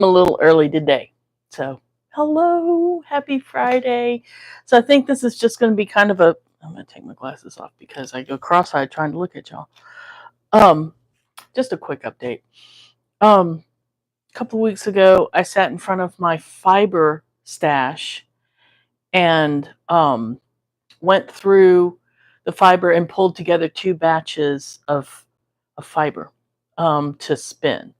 a little early today. So, hello, happy Friday. So, I think this is just going to be kind of a. I'm going to take my glasses off because I go cross-eyed trying to look at y'all. Um, just a quick update. A couple of weeks ago, I sat in front of my fiber stash and went through the fiber and pulled together two batches of fiber to spin.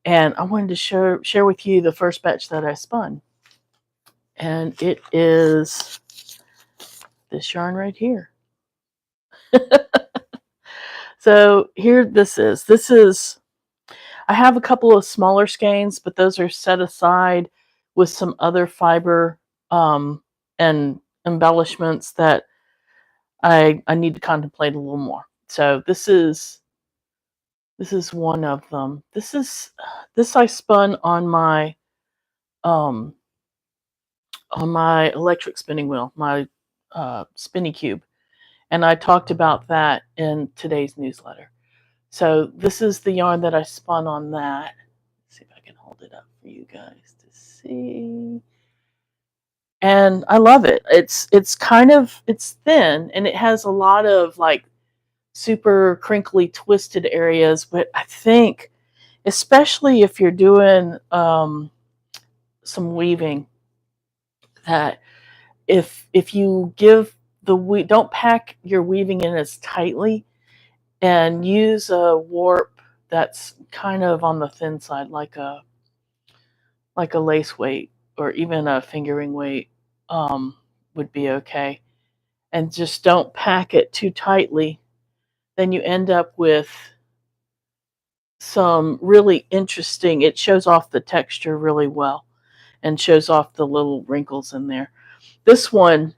And I wanted to share with you the first batch that I spun. And it is this yarn right here. So here this is. I have a couple of smaller skeins, but those are set aside with some other fiber and embellishments that I need to contemplate a little more. So this is one of them. This I spun um on my electric spinning wheel, my spinny cube, and I talked about that in today's newsletter. So this is the yarn that I spun on that. Let's see if I can hold it up for you guys to see. And I love it. It's thin and it has a lot of like super crinkly twisted areas, but I think especially if you're doing some weaving, that if you give don't pack your weaving in as tightly and use a warp that's kind of on the thin side, like a lace weight or even a fingering weight, would be okay. And just don't pack it too tightly, then you end up with some really interesting. It shows off the texture really well and shows off the little wrinkles in there. This one,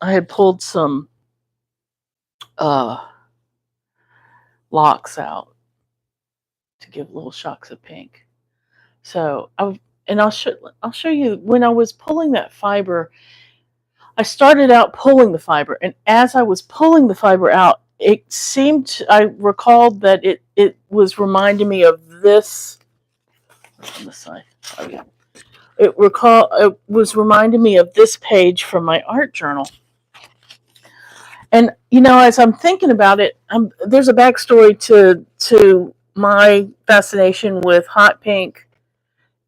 I had pulled some uh, locks out to give little shocks of pink. So I'll show you when I was pulling that fiber. I started out pulling the fiber, and as I was pulling the fiber out, I recalled that it was reminding me of this on the side. Oh yeah. It was reminding me of this page from my art journal. And as I'm thinking about it, there's a backstory to my fascination with hot pink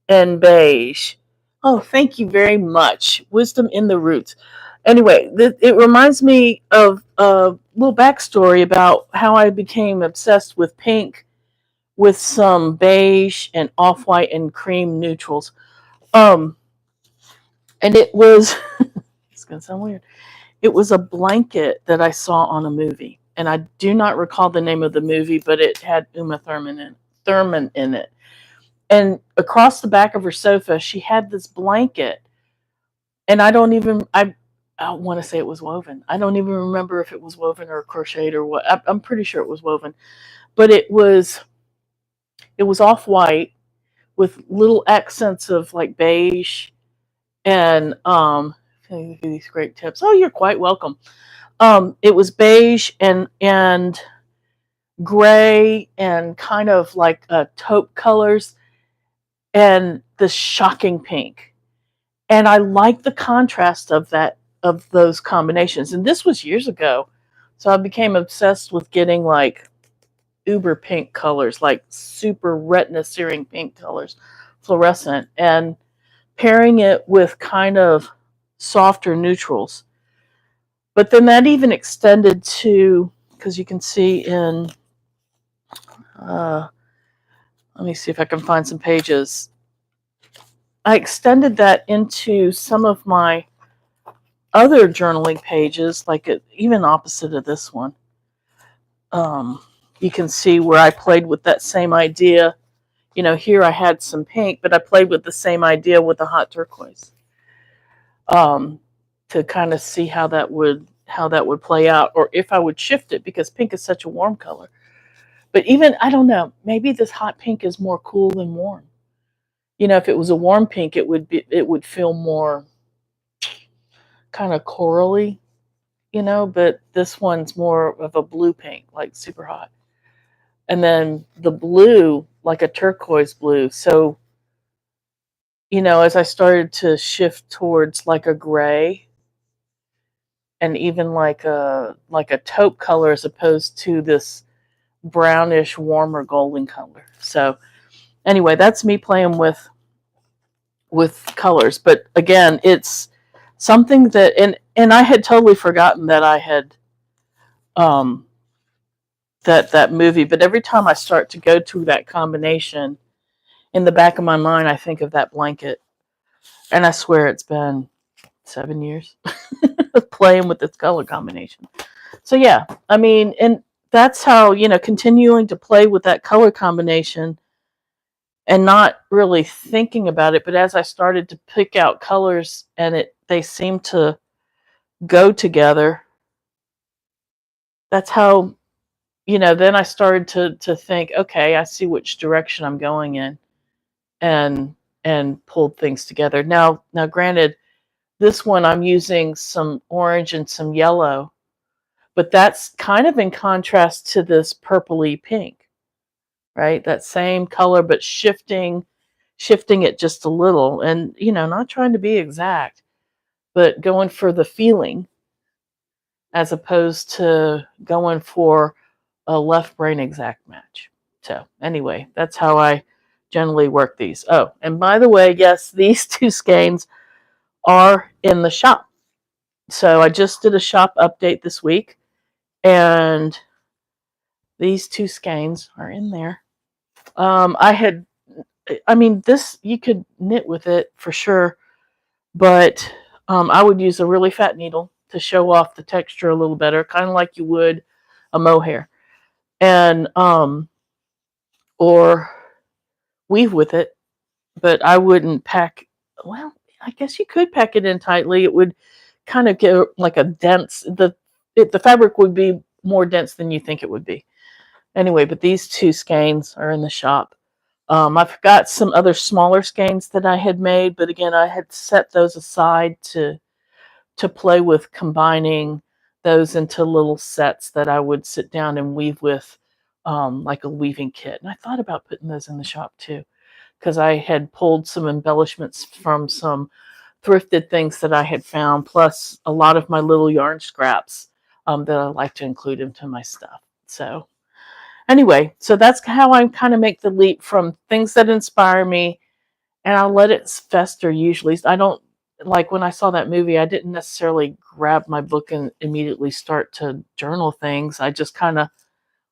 and beige. Oh, thank you very much. Wisdom in the roots. Anyway, it reminds me of a little backstory about how I became obsessed with pink with some beige and off-white and cream neutrals. Um, and it was, it's going to sound weird. It was a blanket that I saw on a movie. And I do not recall the name of the movie, but it had Uma Thurman in it. And across the back of her sofa, she had this blanket. And I want to say it was woven. I don't even remember if it was woven or crocheted or what. I'm pretty sure it was woven. But it was off white with little accents of like beige and these great tips. Oh, you're quite welcome. It was beige and gray and kind of like taupe colors and the shocking pink. And I like the contrast of those combinations. And this was years ago, so I became obsessed with getting like uber pink colors, like super retina searing pink colors, fluorescent, and pairing it with kind of softer neutrals. But then that even extended to, because you can see in, uh, let me see if I can find some pages. I extended that into some of my other journaling pages, like even opposite of this one. You can see where I played with that same idea. Here I had some pink, but I played with the same idea with the hot turquoise, to kind of see how that would play out, or if I would shift it, because pink is such a warm color. But even, I don't know, maybe this hot pink is more cool than warm. If it was a warm pink, it would feel more kind of corally, but this one's more of a blue pink, like super hot. And then the blue, like a turquoise blue. So as I started to shift towards like a gray and even like a taupe color as opposed to this brownish, warmer golden color. So anyway, that's me playing with colors. But again, it's something that and I had totally forgotten that I had um that movie, but every time I start to go to that combination, in the back of my mind I think of that blanket. And I swear it's been 7 years playing with this color combination. So yeah, I mean, and that's how, continuing to play with that color combination and not really thinking about it, but as I started to pick out colors and they seem to go together, that's how, then I started to think, okay, I see which direction I'm going in, and pulled things together. Now granted, this one I'm using some orange and some yellow, but that's kind of in contrast to this purpley pink, right? That same color, but shifting it just a little, and not trying to be exact, but going for the feeling as opposed to going for a left brain exact match. So anyway, that's how I generally work these. Oh, and by the way, yes, these two skeins are in the shop. So I just did a shop update this week, and these two skeins are in there. I mean, this, you could knit with it for sure, but I would use a really fat needle to show off the texture a little better, kind of like you would a mohair, and or weave with it. But I wouldn't pack. Well, I guess you could pack it in tightly. It would kind of get like a dense. The fabric would be more dense than you think it would be. Anyway, but these two skeins are in the shop. I've got some other smaller skeins that I had made, but again, I had set those aside to play with, combining those into little sets that I would sit down and weave with, like a weaving kit. And I thought about putting those in the shop too, because I had pulled some embellishments from some thrifted things that I had found, plus a lot of my little yarn scraps that I like to include into my stuff. So anyway, so that's how I kind of make the leap from things that inspire me, and I'll let it fester usually. I don't, like when I saw that movie, I didn't necessarily grab my book and immediately start to journal things. I just kind of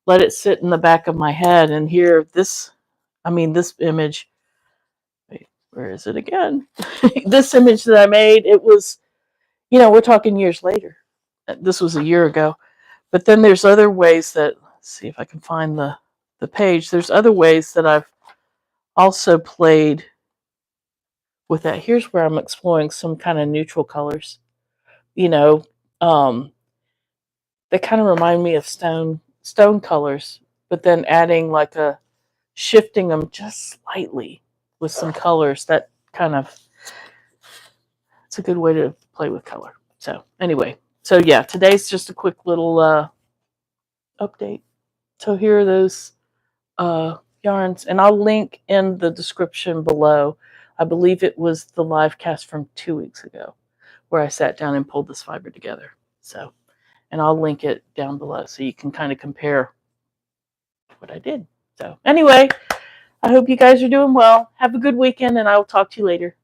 let it sit in the back of my head. And here, this image, wait, where is it again? This image that I made, it was, we're talking years later. This was a year ago. But then there's other ways that, let's see if I can find the page. There's other ways that I've also played with that. Here's where I'm exploring some kind of neutral colors. You know, um, they kind of remind me of stone colors, but then adding like shifting them just slightly with some colors. That kind of, it's a good way to play with color. So anyway, so yeah, today's just a quick little update. So here are those yarns, and I'll link in the description below. I believe it was the live cast from 2 weeks ago where I sat down and pulled this fiber together. So, and I'll link it down below so you can kind of compare what I did. So anyway, I hope you guys are doing well. Have a good weekend, and I will talk to you later.